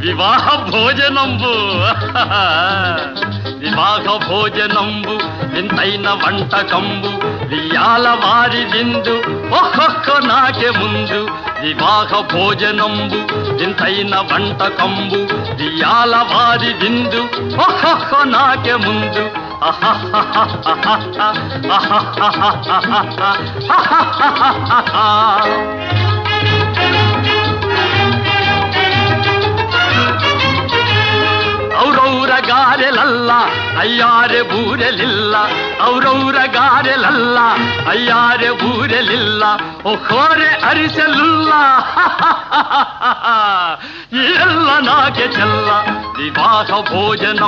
వివాహ భోజనంబు వివాహ భోజనంబు వింతైన వంటకంబు వియాల వారి విందు ఒక్కొక్క నాకే ముందు వివాహ భోజనంబు వింతైన వంటకంబు వియాల వారి విందు ఒక్కొక్క నాకే ముందు ಔರೌರ ಗಾರೆಲಲ್ಲ ಅಯ್ಯಾರೆ ಬೂರೆಲಿಲ್ಲ ಔರೌರ ಗಾರೆಲಲ್ಲ ಅಯ್ಯಾರೆ ಬೂರೆಲಿಲ್ಲ ಒಖೋರೆ ಅರಿಸಲಿಲ್ಲ ಎಲ್ಲ ನಾಗೆ ಚೆಲ್ಲ ವಿವಾಹ ಭೋಜನ